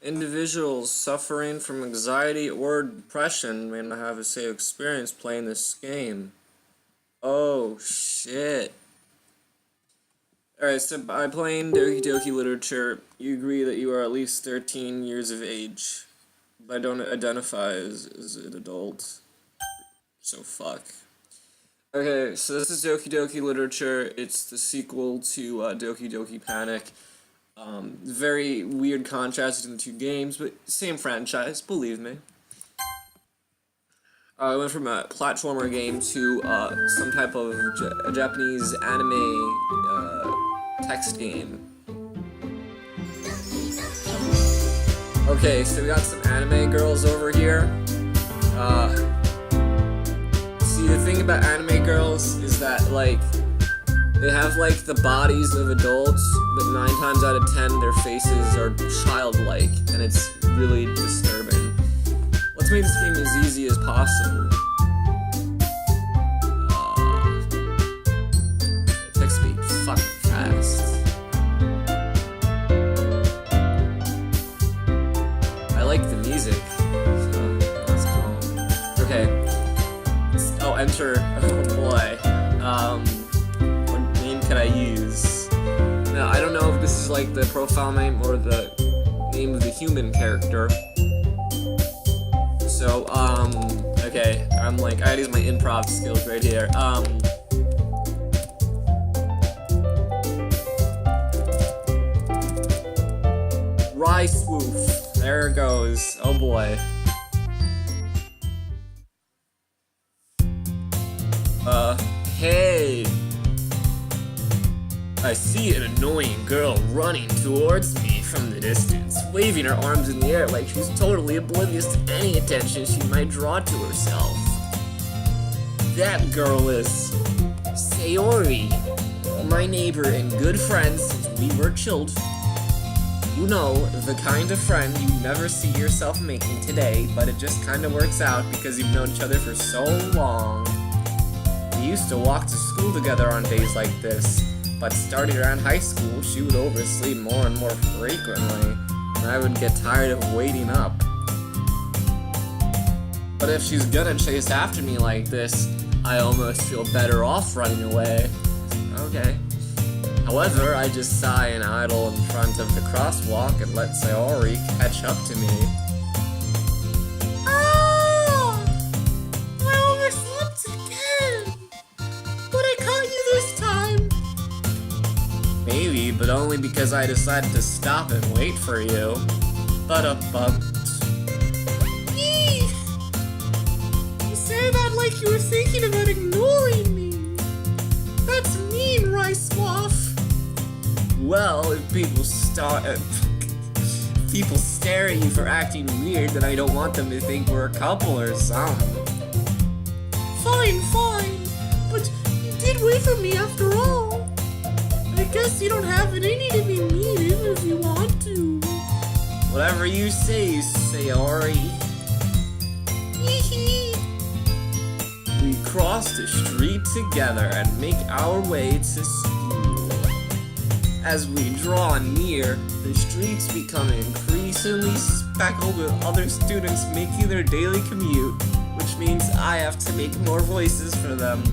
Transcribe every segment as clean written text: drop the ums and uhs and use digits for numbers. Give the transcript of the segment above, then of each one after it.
Individuals suffering from anxiety or depression may not have a safe experience playing this game. Oh, shit. Alright, so by playing Doki Doki Literature, you agree that you are at least 13 years of age. But I don't identify as an adult. So fuck. Okay, so this is Doki Doki Literature. It's the sequel to Doki Doki Panic. Very weird contrast between the two games, but same franchise, believe me. I went from a platformer game to some type of Japanese anime text game. Okay, so we got some anime girls over here. See, the thing about anime girls is that, like, they have, like, the bodies of adults, but 9 times out of 10, their faces are childlike, and it's really disturbing. Let's make this game as easy as possible. Text speed fucking fast. I like the music, so let's go. Okay. Oh, enter. Oh boy. Can I use? Now, I don't know if this is like the profile name or the name of the human character. So, okay, I'm like, I use my improv skills right here. Rice woof. There it goes. Oh boy. Hey. I see an annoying girl running towards me from the distance, waving her arms in the air like she's totally oblivious to any attention she might draw to herself. That girl is Sayori, my neighbor and good friend since we were children. You know, the kind of friend you never see yourself making today, but it just kinda works out because you've known each other for so long. We used to walk to school together on days like this. But starting around high school, she would oversleep more and more frequently, and I would get tired of waiting up. But if she's gonna chase after me like this, I almost feel better off running away. Okay. However, I just sigh and idle in front of the crosswalk and let Sayori catch up to me. Ah! I overslept again! But I caught you this time! Maybe, but only because I decided to stop and wait for you. But Eee! You say that like you were thinking about ignoring me. That's mean, Rice Waff. well, if people stare at you for acting weird, then I don't want them to think we're a couple or something. Fine, but you did wait for me after all. I guess you don't have it in you to be mean even if you want to. Whatever you say, Sayori. We cross the street together and make our way to school. As we draw near, the streets become increasingly speckled with other students making their daily commute, which means I have to make more voices for them.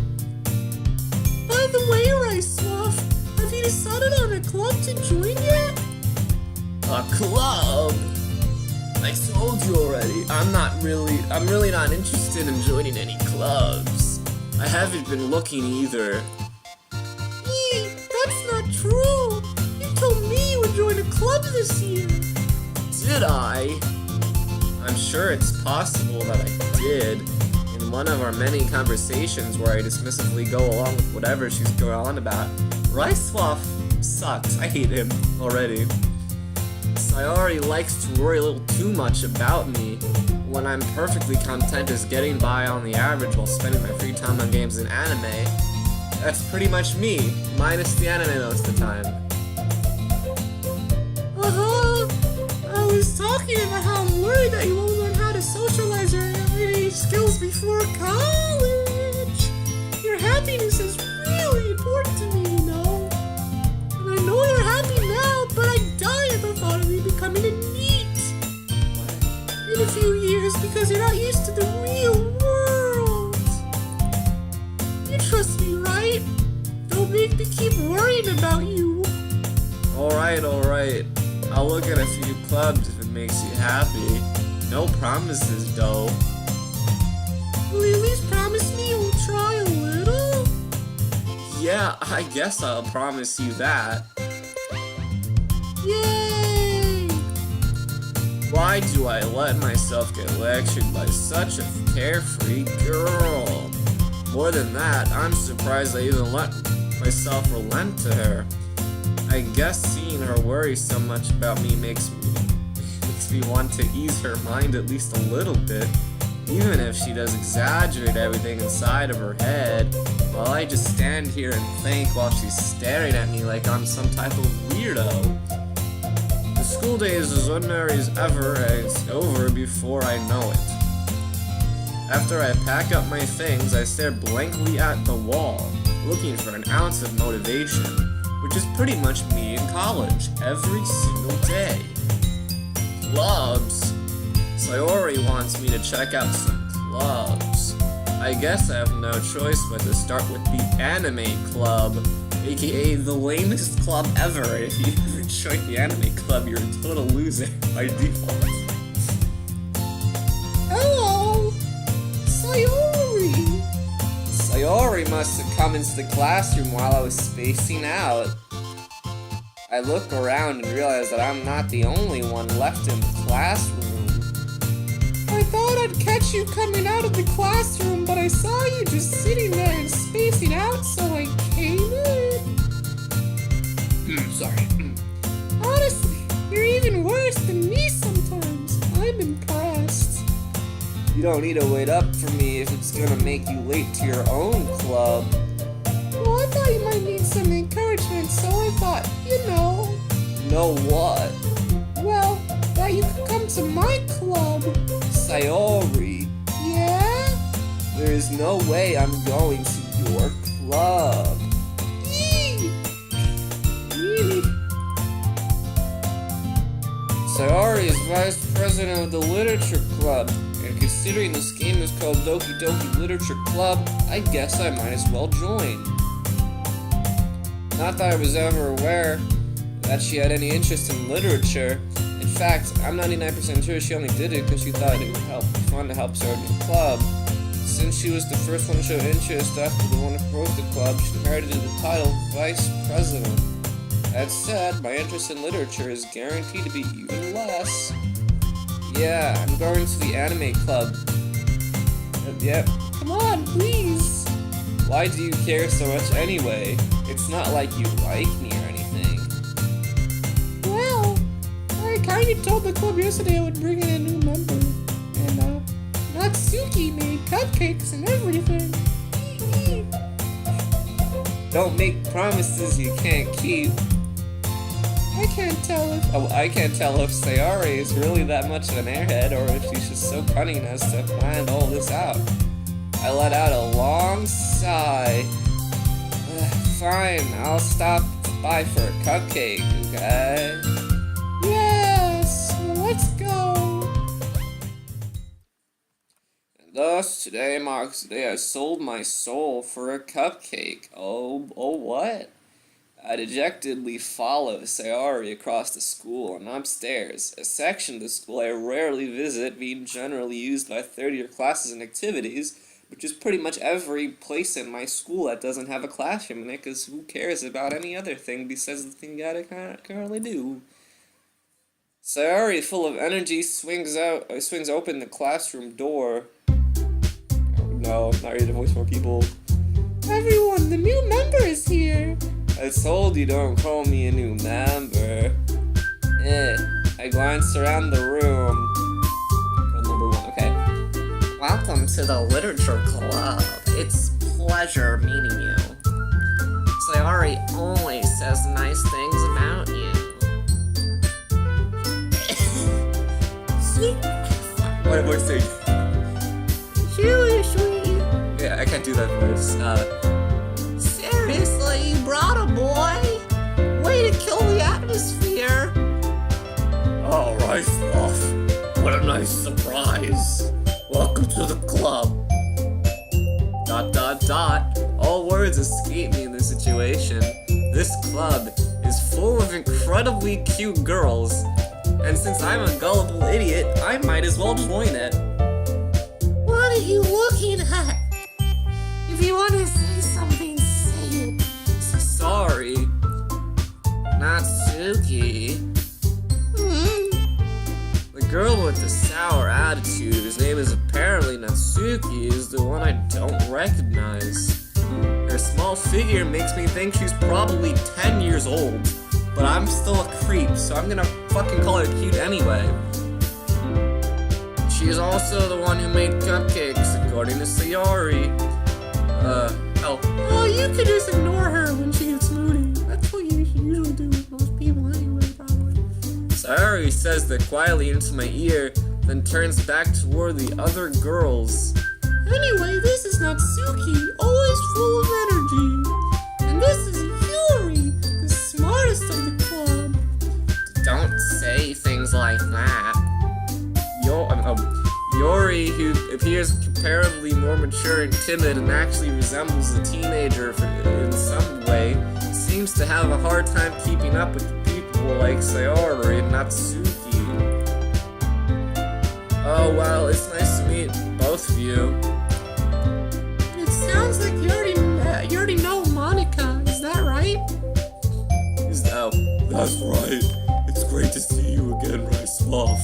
By the way, Rice Waff, have you decided on a club to join yet? A club? I told you already, I'm really not interested in joining any clubs. I haven't been looking either. That's not true. You told me you would join a club this year. Did I? I'm sure it's possible that I did. In one of our many conversations where I dismissively go along with whatever she's going on about. Rice Waff sucks. I hate him already. Sayori likes to worry a little too much about me when I'm perfectly content just getting by on the average while spending my free time on games and anime. That's pretty much me, minus the anime most of the time. I was talking about how I'm worried that you won't learn how to socialize your everyday skills before college. Your happiness is really important to me, you know. And I know you're happy now, but I die at the thought of you becoming a NEET. just because you're not used to the real world. You trust me, right? Don't make me keep worrying about you. Alright. I'll look at a few clubs if it makes you happy. No promises, though. Will you at least promise me you'll try a little? Yeah, I guess I'll promise you that. Yay! Why do I let myself get lectured by such a carefree girl? More than that, I'm surprised I even let myself relent to her. I guess seeing her worry so much about me makes me want to ease her mind at least a little bit, even if she does exaggerate everything inside of her head, while I just stand here and think while she's staring at me like I'm some type of weirdo. The school day is as ordinary as ever, and it's over before I know it. After I pack up my things, I stare blankly at the wall, looking for an ounce of motivation, which is pretty much me in college, every single day. Clubs. Sayori wants me to check out some clubs. I guess I have no choice but to start with the anime club, aka the lamest club ever. If you ever join the anime club, you're a total loser by default. Hello! Sayori! Sayori must have come into the classroom while I was spacing out. I look around and realize that I'm not the only one left in the classroom. I thought I'd catch you coming out of the classroom, but I saw you just sitting there and spacing out, so I came in. Sorry. Honestly, you're even worse than me sometimes. I'm impressed. You don't need to wait up for me if it's gonna make you late to your own club. Well, I thought you might need some encouragement, so I thought, Know what? well, that you could come to my club. Sayori, Yeah? there is no way I'm going to your club. Yee! Sayori is vice president of the literature club, and considering this game is called Doki Doki Literature Club, I guess I might as well join. Not that I was ever aware that she had any interest in literature. In fact, I'm 99% sure she only did it because she thought it would be fun to help start a new club. Since she was the first one to show interest after the one who wrote the club, she inherited the title Vice President. That said, my interest in literature is guaranteed to be even less. Yeah, I'm going to the anime club. Yep. Come on, please. Why do you care so much anyway? It's not like you like me or anything. Well, I kinda told the club yesterday I would bring in a new member. And, Natsuki made cupcakes and everything. Don't make promises you can't keep. I can't tell if... I can't tell if Sayori is really that much of an airhead or if she's just so cunning as to plan all this out. I let out a long sigh. Fine, I'll stop by for a cupcake, okay? Yes, let's go. And thus, today marks the day I sold my soul for a cupcake. Oh, what? I dejectedly follow Sayori across the school and upstairs, a section of the school I rarely visit, being generally used by third-year classes and activities, which is pretty much every place in my school that doesn't have a classroom in it, because who cares about any other thing besides the thing you gotta currently do? Sayori, full of energy, swings open the classroom door. Oh, no, not ready to voice more people. Everyone, the new member is here. I told you don't call me a new member. I glanced around the room. Number 1, okay. Welcome to the Literature Club. It's a pleasure meeting you. Sayori only says nice things about you. What's the... Seriously? Yeah, I can't do that voice. Seriously, you brought a boy? Way to kill the atmosphere. Alright, Fluff. what a nice surprise. Welcome to the club. ... All words escape me in this situation. This club is full of incredibly cute girls, and since I'm a gullible idiot, I might as well join it. What are you looking at? If you want to say something, say it. Sorry. Natsuki. The girl with the sour attitude, whose name is apparently Natsuki, is the one I don't recognize. Her small figure makes me think she's probably 10 years old, but I'm still a creep, so I'm gonna fucking call her cute anyway. She's also the one who made cupcakes, according to Sayori. Oh, you could just ignore her when she gets moody. That's what you usually do with most people anyway, probably. Sayori says that quietly into my ear, then turns back toward the other girls. Anyway, this is Natsuki, always full of energy. And this is Yuri, the smartest of the club. Don't say things like that. Yuri, who appears comparably more mature and timid and actually resembles a teenager in some way, seems to have a hard time keeping up with the people like Sayori and Natsuki. Oh well, it's nice to meet both of you. It sounds like you already know Monica, is that right? Oh, that's right. It's great to see you again, Rice-Wolf.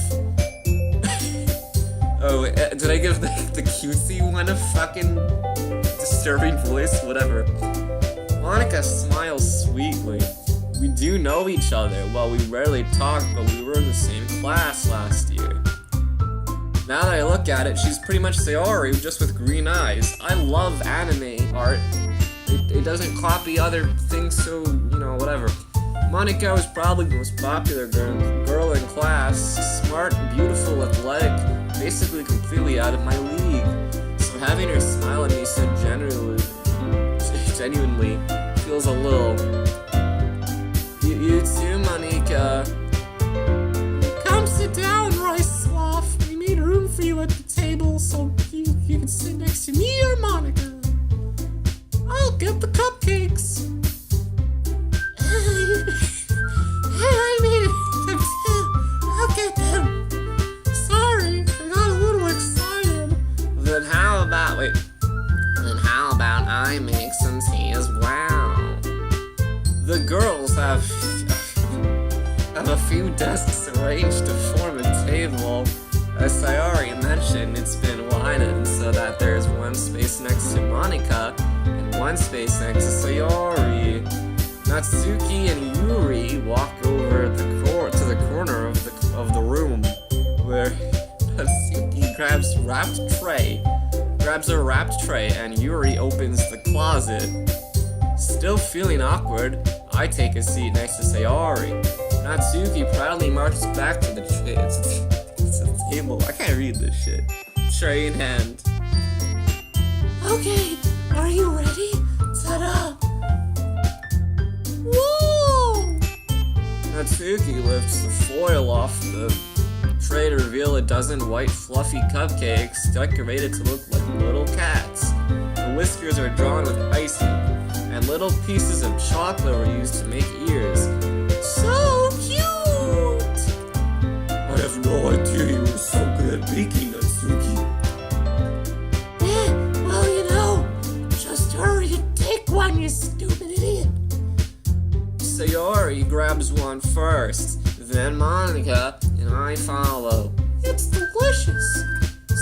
Oh, did I give the cutesy one a fucking disturbing voice? Whatever. Monica smiles sweetly. We do know each other. Well, we rarely talk, but we were in the same class last year. Now that I look at it, she's pretty much Sayori, just with green eyes. I love anime art. It doesn't copy other things, so, whatever. Monica was probably the most popular girl in class. Smart, beautiful, athletic, basically completely out of my league. So having her smile at me so genuinely feels a little... You too, Monica. Come sit down, Rice Sloth. We made room for you at the table so you can sit next to me or Monica. I'll get the cupcakes. I made it. I'll get them. Sorry, I got a little excited. Then how about I make some tea as well? The girls have a few desks arranged to form a table. As Sayori mentioned, it's been widened so that there's one space next to Monica and one space next to Sayori. Natsuki and Yuri walk over to the corner of the room, where Natsuki grabs a wrapped tray, and Yuri opens the closet. Still feeling awkward, I take a seat next to Sayori. Natsuki proudly marches back to the tray. It's a table. I can't read this shit. Tray in hand. Okay, are you ready? Ta-da! Whoa! Natsuki lifts the foil off the tray to reveal a dozen white fluffy cupcakes decorated to look like little cats. The whiskers are drawn with icing, and little pieces of chocolate were used to make ears. So cute! I have no idea you were so good at baking, Natsuki. Well, just hurry and take one, you stupid idiot. Sayori grabs one first, then Monica, and I follow. It's delicious.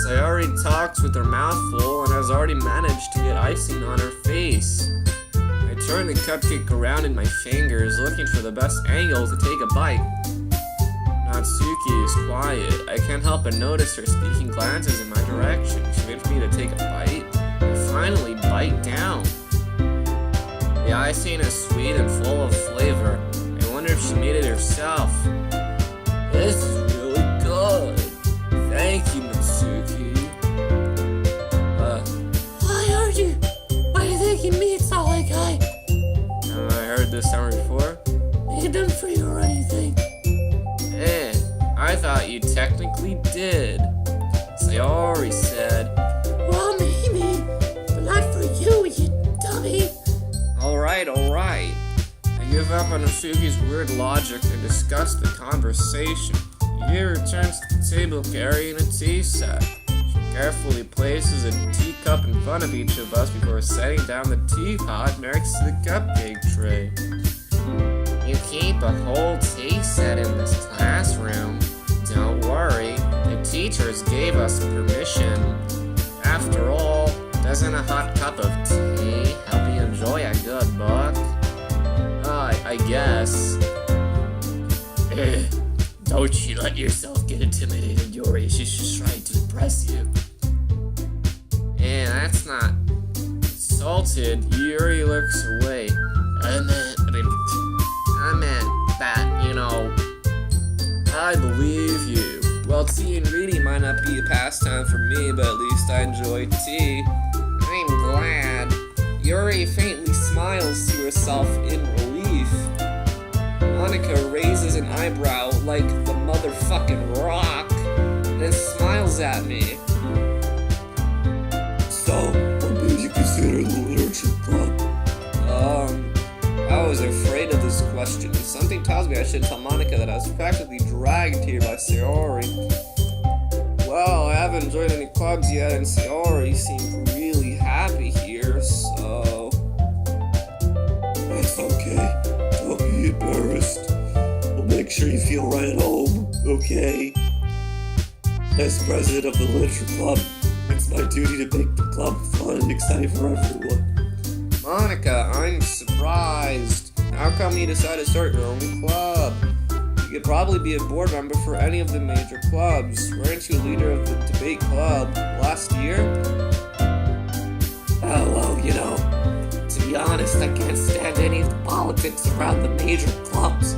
Sayori talks with her mouth full and has already managed to get icing on her face. I turn the cupcake around in my fingers, looking for the best angle to take a bite. Natsuki is quiet. I can't help but notice her sneaking glances in my direction. She waits for me to take a bite. I finally bite down. The icing is sweet and full of flavor. I wonder if she made it herself. This is really good. Thank you, Natsuki. Why are you thanking me? It's not like I heard this summer before? made them for you or anything. I I thought you technically did. Sayori said. Well, maybe, but not for you, you dummy. Alright. I give up on Natsuki's weird logic and discuss the conversation. Yuri returns to the table carrying a tea set. She carefully places a teacup in front of each of us before setting down the teapot next to the cupcake tray. You keep a whole tea set in this classroom. Don't worry, the teachers gave us permission. After all, doesn't a hot cup of tea help you enjoy a good book? I guess. Don't you let yourself get intimidated, Yuri. She's just trying to impress you. That's not insulted. Yuri looks away. I meant that, I believe you. Well, tea and reading might not be a pastime for me, but at least I enjoy tea. I'm glad. Yuri faintly smiles to herself in relief. Monica raises an eyebrow like the motherfucking rock, then smiles at me. So, what made you consider the literature club? I was afraid of this question. Something tells me I should tell Monica that I was practically dragged here by Sayori. Well, I haven't joined any clubs yet, and Sayori seemed really happy here, so... That's okay. Don't be embarrassed. We'll make sure you feel right at home, okay? As president of the literature club, it's my duty to make the club fun and exciting for everyone. Monica, I'm surprised. How come you decided to start your own club? You could probably be a board member for any of the major clubs. Weren't you leader of the debate club last year? Oh, well, to be honest, I can't stand any of the politics around the major clubs.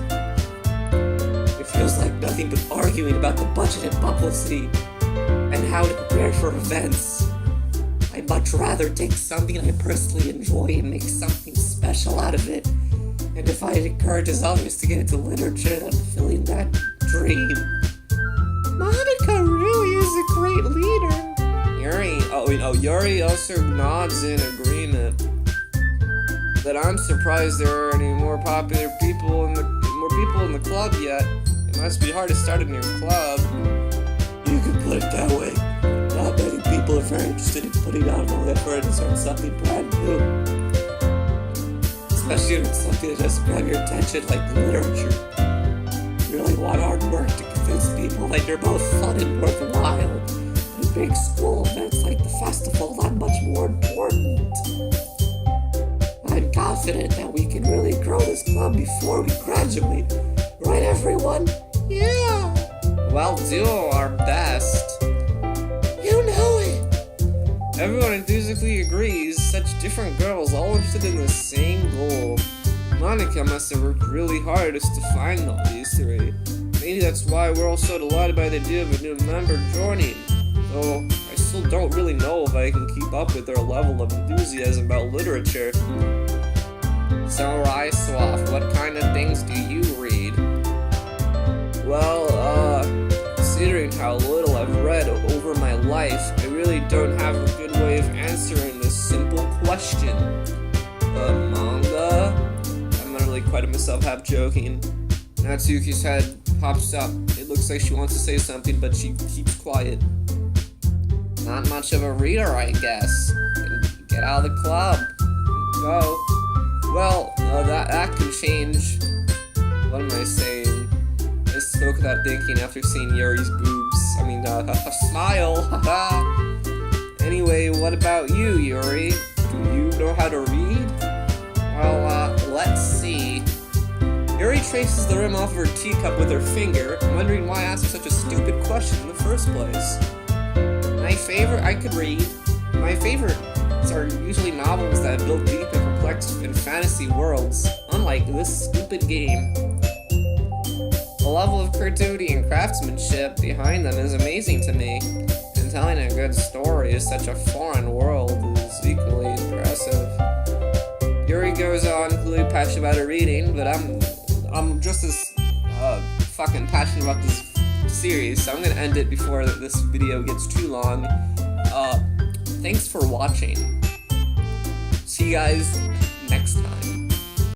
It feels like nothing but arguing about the budget and publicity and how to prepare for events. I'd much rather take something I personally enjoy and make something special out of it. And if it encourages others to get into literature, then I'm fulfilling that dream. Monica really is a great leader. Yuri also nods in agreement. But I'm surprised there are any more people in the club yet. It must be hard to start a new club. You could put it that way. Not many people are very interested in putting out all effort and start something brand new. Especially if it's something that doesn't grab your attention like literature. You really want hard work to convince people that you're both fun and worthwhile. And big school events like the festival are much more important. I'm confident that we can really grow this club before we graduate. Right, everyone? Yeah. We'll do our best. You know it. Everyone enthusiastically agrees. Such different girls, all interested in the same goal. Monica must have worked really hard just to find all these three. Maybe that's why we're all so delighted by the idea of a new member joining. Though I still don't really know if I can keep up with their level of enthusiasm about literature. So, Ryswath, what kind of things do you read? Well, considering how little I've read over my life, I really don't have a good way of answering this simple question. Manga? I'm not really quite myself, half joking. Natsuki's head pops up. It looks like she wants to say something, but she keeps quiet. Not much of a reader, I guess. Get out of the club. Go. Well, that could change. What am I saying? I spoke without thinking after seeing Yuri's boobs. A smile. Anyway, what about you, Yuri? Do you know how to read? Well, let's see. Yuri traces the rim off of her teacup with her finger, wondering why I asked her such a stupid question in the first place. I could read. My favorites are usually novels that build deep and complex and fantasy worlds, unlike this stupid game. The level of creativity and craftsmanship behind them is amazing to me, and telling a good story is such a foreign world is equally impressive. Yuri goes on, clearly passionate about her reading, but I'm just as fucking passionate about this series, so I'm gonna end it before this video gets too long. Thanks for watching. See you guys next time.